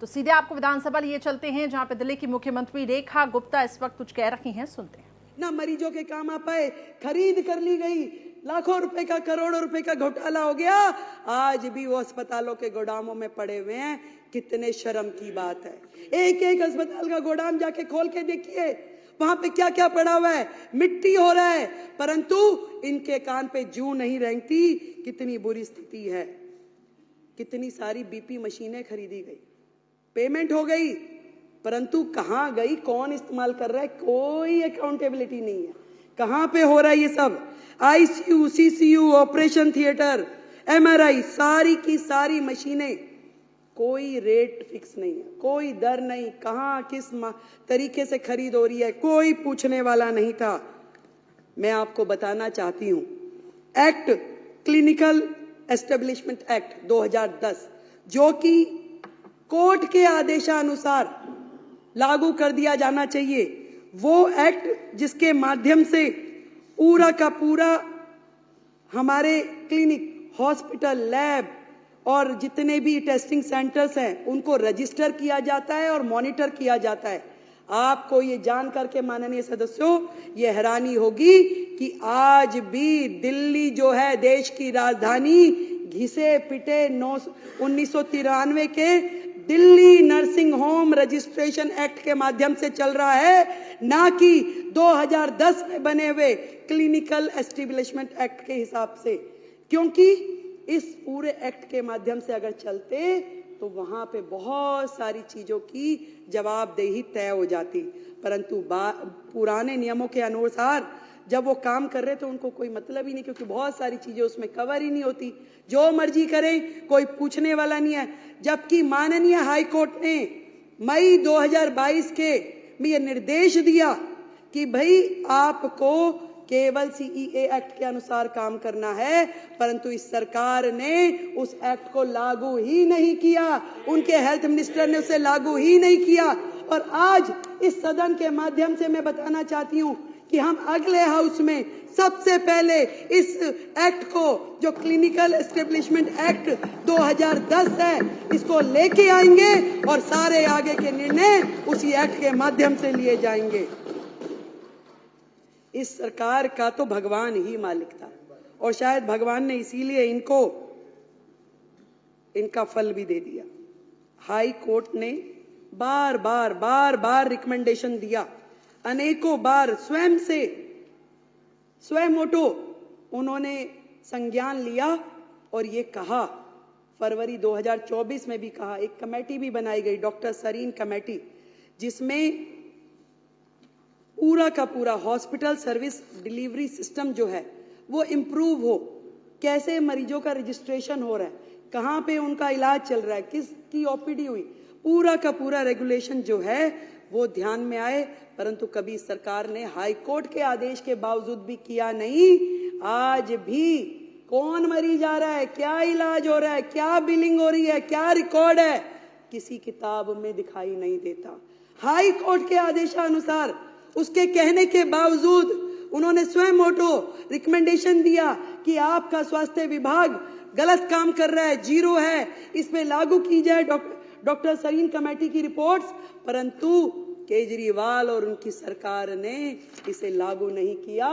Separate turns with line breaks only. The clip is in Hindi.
तो सीधे आपको विधानसभा लिए चलते हैं जहां पे दिल्ली की मुख्यमंत्री रेखा गुप्ता इस वक्त कुछ कह रही हैं, सुनते हैं।
ना मरीजों के काम आ पाए, खरीद कर ली गई, लाखों रुपए का करोड़ों रुपए का घोटाला हो गया, आज भी वो अस्पतालों के गोदामों में पड़े हुए हैं। कितने शर्म की बात है। एक एक अस्पताल का गोदाम जाके खोल के देखिए, वहां पे क्या क्या पड़ा हुआ है, मिट्टी हो रहा है, परंतु इनके कान पे जूं नहीं रेंगती। कितनी बुरी स्थिति है। कितनी सारी बीपी मशीनें खरीदी गई, पेमेंट हो गई, परंतु कहां गई, कौन इस्तेमाल कर रहा है, कोई अकाउंटेबिलिटी नहीं है। कहां पे हो रहा है ये सब। ICU, CCU, operation theatre, MRI, सारी की सारी मशीनें, कोई रेट फिक्स नहीं है, कोई दर नहीं, कहां किस तरीके से खरीद हो रही है, कोई पूछने वाला नहीं था। मैं आपको बताना चाहती हूं, एक्ट, क्लिनिकल एस्टेब्लिशमेंट एक्ट 2010, जो कि कोर्ट के आदेशानुसार लागू कर दिया जाना चाहिए, वो एक्ट जिसके माध्यम से पूरा का पूरा हमारे क्लिनिक, हॉस्पिटल, लैब और जितने भी टेस्टिंग सेंटर्स हैं उनको रजिस्टर किया जाता है और मॉनिटर किया जाता है। आपको ये जान करके माननीय सदस्यों ये हैरानी होगी कि आज भी दिल्ली जो है देश की राजधानी, घिसे पिटे 1993 के Delhi nursing home registration act के माध्यम से चल रहा है, ना कि 2010 में बने हुए क्लिनिकल एस्टेब्लिशमेंट एक्ट के हिसाब से। क्योंकि इस पूरे एक्ट के माध्यम से अगर चलते तो वहां पे बहुत सारी चीजों की जवाबदेही तय हो जाती, परंतु पुराने नियमों के अनुसार जब वो काम कर रहे तो उनको कोई मतलब ही नहीं, क्योंकि बहुत सारी चीजें उसमें कवर ही नहीं होती। जो मर्जी करें, कोई पूछने वाला नहीं है। जबकि माननीय हाई कोर्ट ने मई 2022 के में यह निर्देश दिया कि भाई आपको केवल सीईए एक्ट के अनुसार काम करना है, परंतु इस सरकार ने उस एक्ट को लागू ही नहीं किया, उनके हेल्थ मिनिस्टर ने उसे लागू ही नहीं किया। और आज इस सदन के माध्यम से मैं बताना चाहती हूं कि हम अगले हाउस में सबसे पहले इस एक्ट को, जो क्लिनिकल एस्टेब्लिशमेंट एक्ट 2010 है, इसको लेके आएंगे और सारे आगे के निर्णय उसी एक्ट के माध्यम से लिए जाएंगे। इस सरकार का तो भगवान ही मालिक था और शायद भगवान ने इसीलिए इनको इनका फल भी दे दिया। हाई कोर्ट ने बार बार रिकमेंडेशन दिया, अनेकों बार स्वयं मोटो उन्होंने संज्ञान लिया और ये कहा, फरवरी 2024 में भी कहा, एक कमेटी भी बनाई गई, डॉक्टर सरीन कमेटी, जिसमें पूरा का पूरा हॉस्पिटल सर्विस डिलीवरी सिस्टम जो है वो इम्प्रूव हो, कैसे मरीजों का रजिस्ट्रेशन हो रहा है, कहां पे उनका इलाज चल रहा है, किसकी ओपीडी हुई, पूरा का पूरा रेगुलेशन जो है वो ध्यान में आए। परंतु कभी सरकार ने हाई कोर्ट के आदेश के बावजूद भी किया नहीं। आज भी कौन मरीज आ रहा है, क्या इलाज हो रहा है, क्या बिलिंग हो रही है, क्या रिकॉर्ड है, किसी किताब में दिखाई नहीं देता। हाई कोर्ट के आदेशानुसार, उसके कहने के बावजूद उन्होंने स्वयं मोटो रिकमेंडेशन दिया कि आपका स्वास्थ्य विभाग गलत काम कर रहा है, जीरो है, इस पे लागू की जाए डॉक्टर सरीन कमेटी की रिपोर्ट्स, परंतु केजरीवाल और उनकी सरकार ने इसे लागू नहीं किया।